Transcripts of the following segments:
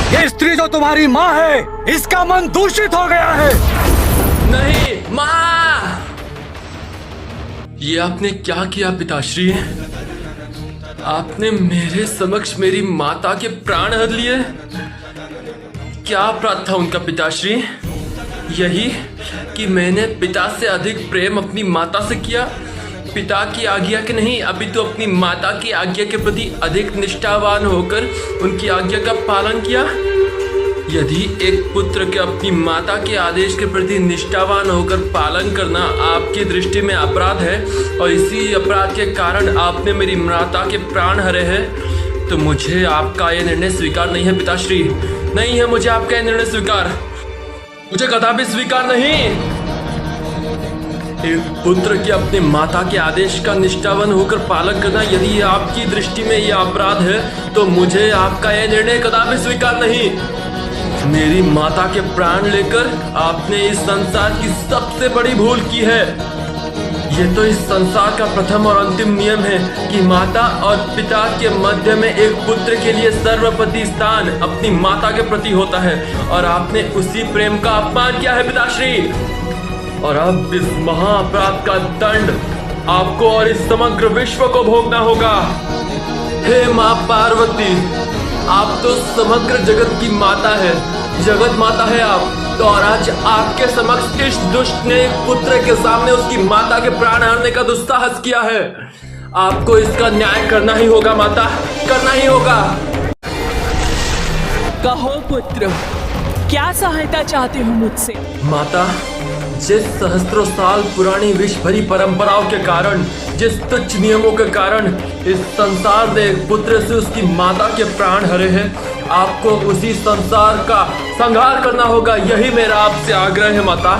ये स्त्री जो तुम्हारी माँ है, इसका मन दूषित हो गया है। नहीं माँ, ये आपने क्या किया पिताश्री? आपने मेरे समक्ष मेरी माता के प्राण हर लिए। क्या अपराध था उनका पिताश्री? यही कि मैंने पिता से अधिक प्रेम अपनी माता से किया। पिता की आज्ञा के नहीं, अभी तो अपनी माता की आज्ञा के प्रति अधिक निष्ठावान होकर उनकी आज्ञा का पालन किया। यदि एक पुत्र के अपनी माता के आदेश के प्रति निष्ठावान होकर पालन करना आपकी दृष्टि में अपराध है और इसी अपराध के कारण आपने मेरी माता के प्राण हरे हैं, तो मुझे आपका यह निर्णय स्वीकार नहीं है पिताश्री। नहीं है मुझे आपका यह निर्णय स्वीकार, मुझे कदापि स्वीकार नहीं। एक पुत्र की अपने माता के आदेश का निष्ठावान होकर पालन करना यदि आपकी दृष्टि में यह अपराध है, तो मुझे आपका यह निर्णय कदापि स्वीकार नहीं। मेरी माता के प्राण लेकर आपने इस संसार की सबसे बड़ी भूल की है। ये तो इस संसार का प्रथम और अंतिम नियम है कि माता और पिता के मध्य में एक पुत्र के लिए सर्वप्रति स्थान अपनी माता के प्रति होता है, और आपने उसी प्रेम का अपमान किया है पिताश्री। और अब इस महाअपराध का दंड आपको और इस समग्र विश्व को भोगना होगा। हे माँ पार्वती, आप तो समग्र जगत की माता है, जगत माता है आप। तो और आज आपके समक्ष इस दुष्ट ने एक पुत्र के सामने उसकी माता के प्राण हरने का दुस्साहस किया है। आपको इसका न्याय करना ही होगा माता, करना ही होगा। कहो पुत्र, क्या सहायता चाहते हो मुझसे? माता, जिस सहस्त्रों साल पुरानी विष भरी परंपराओं के कारण, जिस तुच्छ नियमों के कारण इस संसार ने एक पुत्र से उसकी माता के प्राण हरे हैं, आपको उसी संसार का संहार करना होगा। यही मेरा आपसे आग्रह है माता।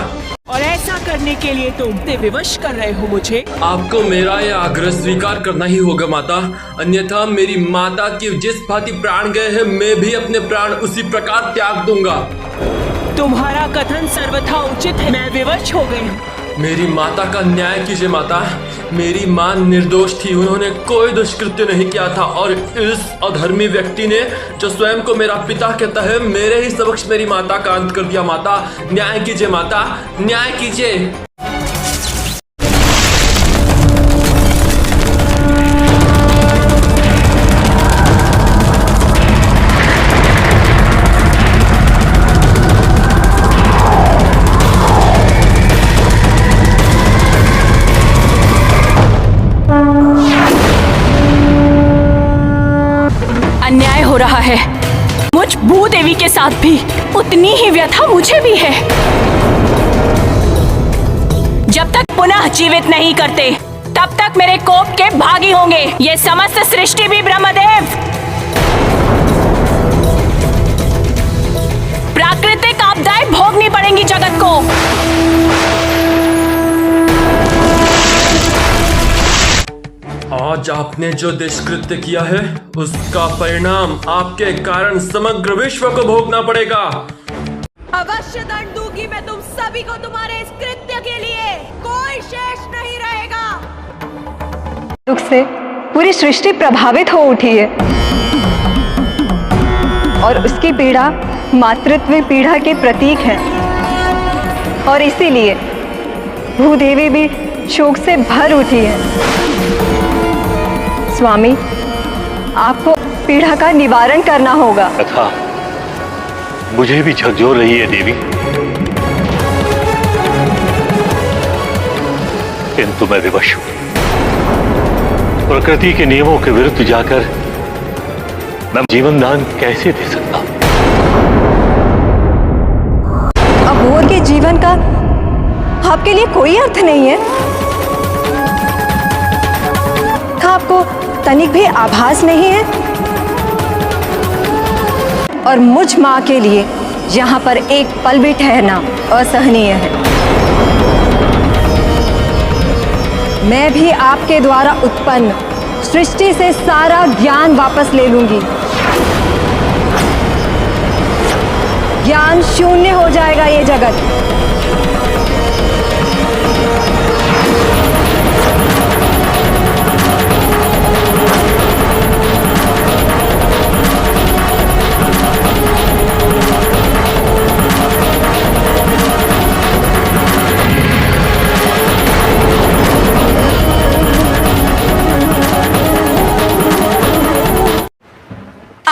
और ऐसा करने के लिए तुम विवश कर रहे हो मुझे? आपको मेरा यह आग्रह स्वीकार करना ही होगा माता, अन्यथा मेरी माता की जिस भांति प्राण गए हैं, मैं भी अपने प्राण उसी प्रकार त्याग दूंगा। तुम्हारा कथन सर्वथा उचित है, मैं विवश हो गई हूँ। मेरी माता का न्याय कीजिए माता। मेरी माँ निर्दोष थी, उन्होंने कोई दुष्कृत्य नहीं किया था, और इस अधर्मी व्यक्ति ने जो स्वयं को मेरा पिता कहता है, मेरे ही समक्ष मेरी माता का अंत कर दिया। माता न्याय कीजिए, माता न्याय कीजिए। अन्याय हो रहा है। मुझ भूदेवी के साथ भी उतनी ही व्यथा मुझे भी है। जब तक पुनः जीवित नहीं करते, तब तक मेरे कोप के भागी होंगे ये समस्त सृष्टि भी ब्रह्मदेव। प्राकृतिक आपदाएं भोगनी पड़ेंगी जगत को। आज आपने जो दुष्कृत्य किया है, उसका परिणाम आपके कारण समग्र विश्व को भोगना पड़ेगा। अवश्य दंड दूंगी मैं तुम सभी को तुम्हारे इस कृत्य के लिए, कोई शेष नहीं रहेगा। दुख से पूरी सृष्टि प्रभावित हो उठी है, और उसकी पीड़ा मातृत्व पीड़ा के प्रतीक है, और इसीलिए भूदेवी भी शोक से भर उठी है। स्वामी, आपको पीड़ा का निवारण करना होगा। कथा मुझे भी झकझोर रही है देवी, किंतु मैं विवश हूं। प्रकृति के नियमों के विरुद्ध जाकर मैं जीवन दान कैसे दे सकता? अघोर के जीवन का आपके लिए कोई अर्थ नहीं है? आपको तनिक भी आभास नहीं है? और मुझ माँ के लिए यहाँ पर एक पल भी ठहरना असहनीय है। मैं भी आपके द्वारा उत्पन्न सृष्टि से सारा ज्ञान वापस ले लूंगी। ज्ञान शून्य हो जाएगा ये जगत।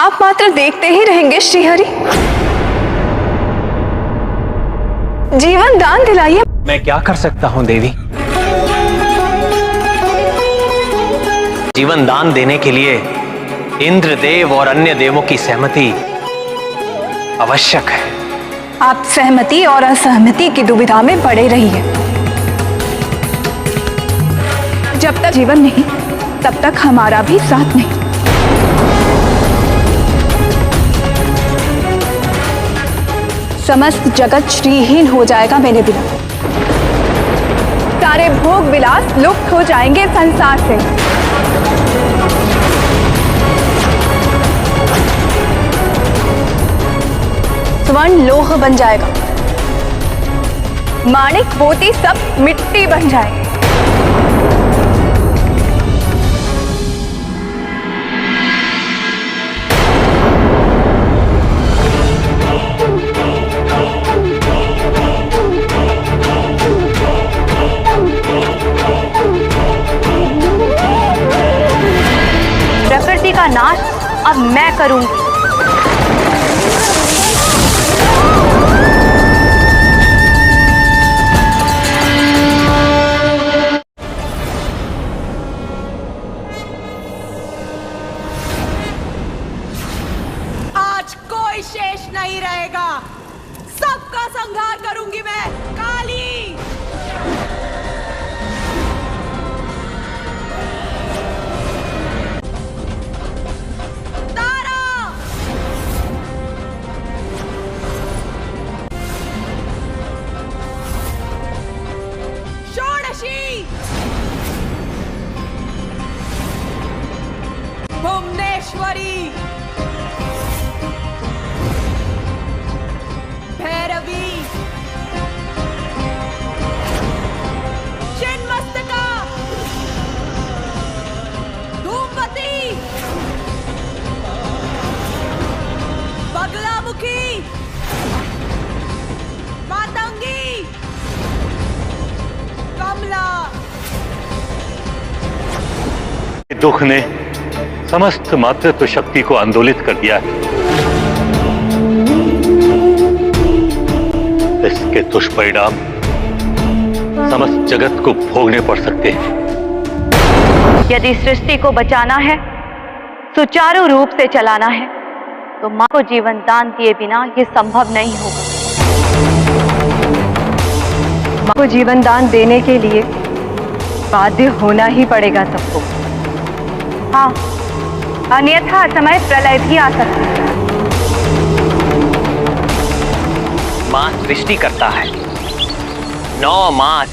आप मात्र देखते ही रहेंगे श्रीहरि? जीवन दान दिलाइए। मैं क्या कर सकता हूँ देवी? जीवन दान देने के लिए इंद्रदेव और अन्य देवों की सहमति आवश्यक है। आप सहमति और असहमति की दुविधा में पड़े रहिए। जब तक जीवन नहीं, तब तक हमारा भी साथ नहीं। समस्त जगत श्रीहीन हो जाएगा मेरे बिना। सारे भोग विलास लुप्त हो जाएंगे संसार से। स्वर्ण लोह बन जाएगा, माणिक मोती सब मिट्टी बन जाएंगे। प्रकृति का नाश अब मैं करूंगी। आज कोई शेष नहीं रहेगा, सबका संहार करूंगी मैं। काली भुवनेश्वरी, भैरवी, छिन्नमस्तका, धूमवती, बगलामुखी, मातंगी, कमला। दुख ने समस्त मातृत्व शक्ति को आंदोलित कर दिया है। इसके दुष्परिणाम समस्त जगत को भोगने पड़ सकते हैं। यदि सृष्टि को बचाना है, सुचारू रूप से चलाना है, तो मां को जीवन दान दिए बिना यह संभव नहीं होगा। मां को जीवन दान देने के लिए बाध्य होना ही पड़ेगा सबको। हाँ, अन्यथा समय प्रलय भी आ सकता है। मां सृष्टि करता है। 9 मास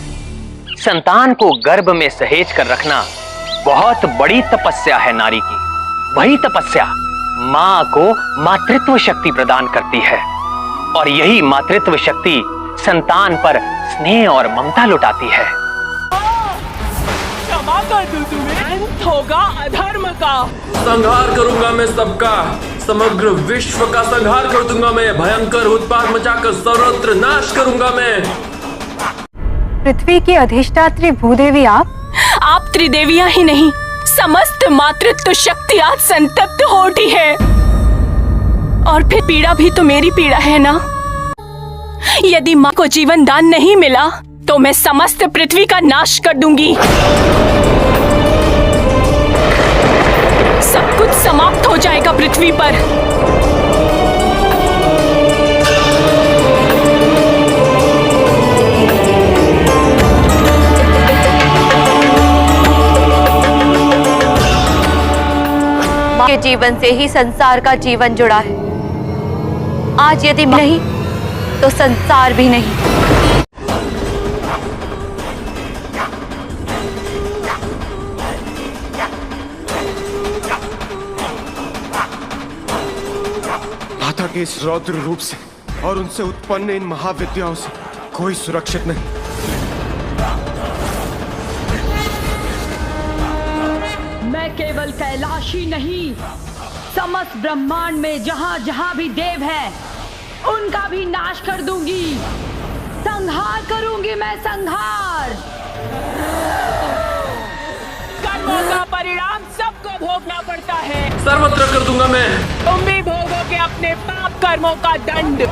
संतान को गर्भ में सहेज कर रखना बहुत बड़ी तपस्या है नारी की। वही तपस्या मां को मातृत्व शक्ति प्रदान करती है और यही मातृत्व शक्ति संतान पर स्नेह और ममता लुटाती है। क्षमा कर दो तुम्हें, अंत होगा अधर्म का। संहार करूंगा मैं सबका, समग्र विश्व का संहार कर दूंगा मैं। भयंकर उत्पात मचाकर सर्वत्र नाश करूंगा मैं। पृथ्वी की अधिष्ठात्री भूदेवी आप त्रिदेवियां ही नहीं, समस्त मातृत्व शक्ति आज संतप्त हो उठी है। और फिर पीड़ा भी तो मेरी पीड़ा है ना। यदि मां को जीवन दान नहीं मिला तो मैं समस्त पृथ्वी का नाश कर दूंगी। सब कुछ समाप्त हो जाएगा पृथ्वी पर। मां के जीवन से ही संसार का जीवन जुड़ा है। आज यदि मां नहीं तो संसार भी नहीं। माता के इस रौद्र रूप से और उनसे उत्पन्न इन महाविद्याओं से कोई सुरक्षित नहीं। मैं केवल कैलाशी नहीं, समस्त ब्रह्मांड में जहां जहां भी देव है उनका भी नाश कर दूंगी। संहार करूंगी मैं, संहार। कर्मों का परिणाम सबको भोगना पड़ता है। सर्वत्र कर दूंगा मैं। तुम भी भोगोगे अपने पाप कर्मों का दंड।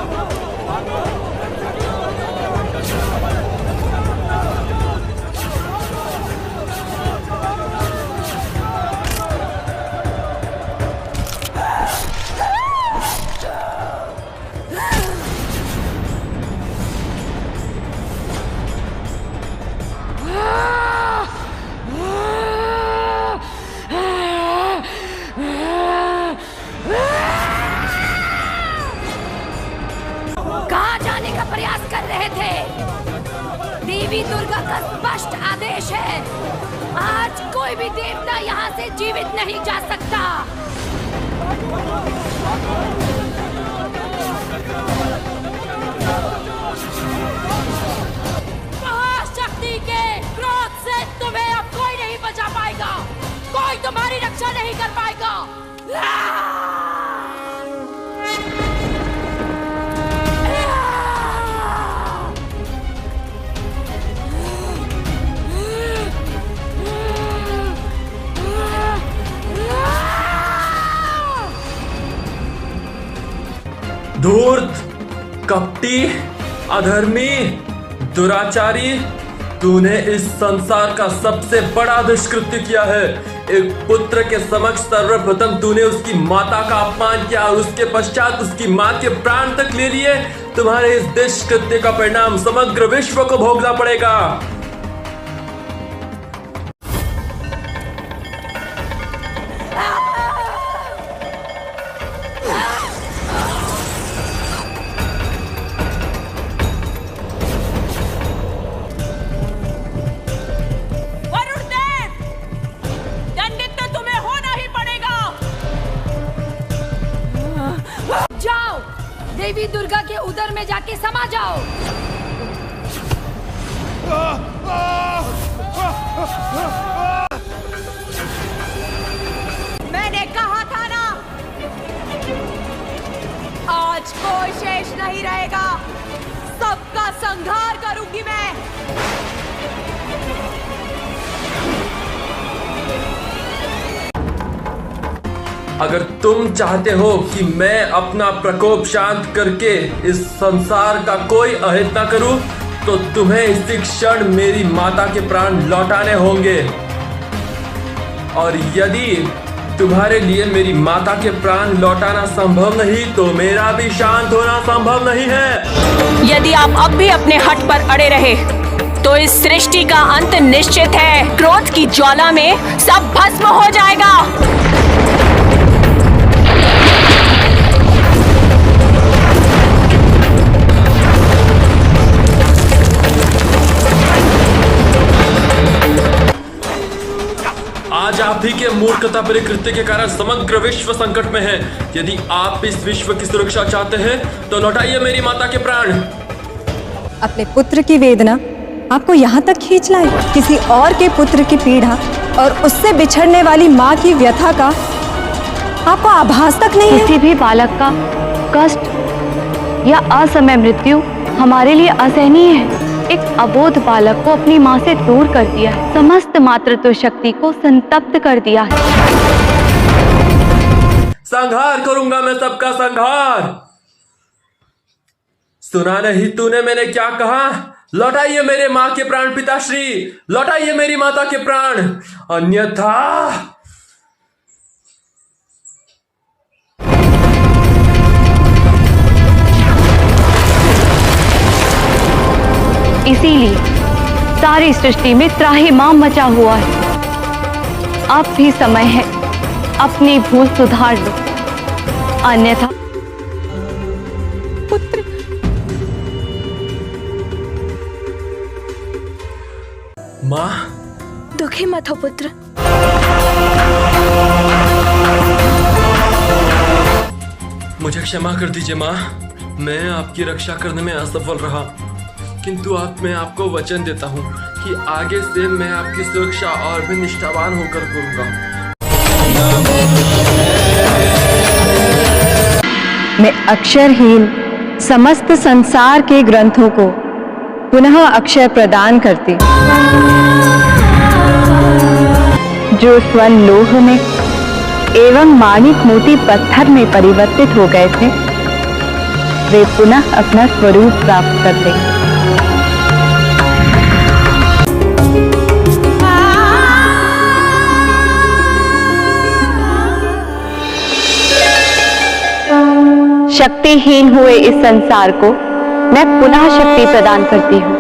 कहाँ जाने का प्रयास कर रहे थे? देवी दुर्गा का स्पष्ट आदेश है, आज कोई भी देवता यहाँ से जीवित नहीं जा सकता। महाशक्ति के क्रोध से तुम्हें अब कोई नहीं बचा पाएगा, कोई तुम्हारी रक्षा नहीं कर पाएगा। धूर्त, कपटी, अधर्मी, दुराचारी, तूने इस संसार का सबसे बड़ा दुष्कृत्य किया है। एक पुत्र के समक्ष सर्वप्रथम तूने उसकी माता का अपमान किया और उसके पश्चात उसकी मां के प्राण तक ले लिए। तुम्हारे इस दुष्कृत्य का परिणाम समग्र विश्व को भोगना पड़ेगा। देवी दुर्गा के उदर में जाके समा जाओ। मैंने कहा था ना, आज कोई शेष नहीं रहेगा, सबका संहार करूंगी मैं। अगर तुम चाहते हो कि मैं अपना प्रकोप शांत करके इस संसार का कोई अहित न करूं, तो तुम्हें इसी क्षण मेरी माता के प्राण लौटाने होंगे। और यदि तुम्हारे लिए मेरी माता के प्राण लौटाना संभव नहीं, तो मेरा भी शांत होना संभव नहीं है। यदि आप अब भी अपने हट पर अड़े रहे, तो इस सृष्टि का अंत निश्चित है। क्रोध की ज्वाला में सब भस्म हो जाएगा। आज आप ही के मूर्खता भरे कृत्य के कारण समग्र विश्व संकट में है। यदि आप इस विश्व की सुरक्षा चाहते हैं, तो लौटाइए मेरी माता के प्राण। अपने पुत्र की वेदना आपको यहाँ तक खींच लाई। किसी और के पुत्र की पीड़ा और उससे बिछड़ने वाली माँ की व्यथा का आपको आभास तक नहीं है। किसी भी बालक का कष्ट या असमय मृत्यु हमारे लिए असहनीय है। एक अबोध बालक को अपनी माँ से दूर कर दिया है, समस्त मातृत्व शक्ति को संतप्त कर दिया है। संहार करूंगा मैं सबका संहार। सुना नहीं तूने मैंने क्या कहा? लौटाइए मेरे माँ के प्राण पिताश्री, लौटाइए मेरी माता के प्राण, अन्यथा इसीलिए सारी सृष्टि में त्राहिमाम मचा हुआ है। अब भी समय है, अपनी भूल सुधार लो, अन्यथा पुत्र माँ, दुखी मत हो पुत्र। मुझे क्षमा कर दीजिए माँ, मैं आपकी रक्षा करने में असफल रहा, किंतु मैं आपको वचन देता हूँ कि आगे से मैं आपकी सुरक्षा और भी निष्ठावान होकर करूँगा। मैं अक्षरहीन समस्त संसार के ग्रंथों को पुनः अक्षर प्रदान करती, जो स्वर्ण लोह में एवं माणिक मोती पत्थर में परिवर्तित हो गए थे, वे पुनः अपना स्वरूप प्राप्त कर लेंगे। शक्तिहीन हुए इस संसार को मैं पुनः शक्ति प्रदान करती हूँ।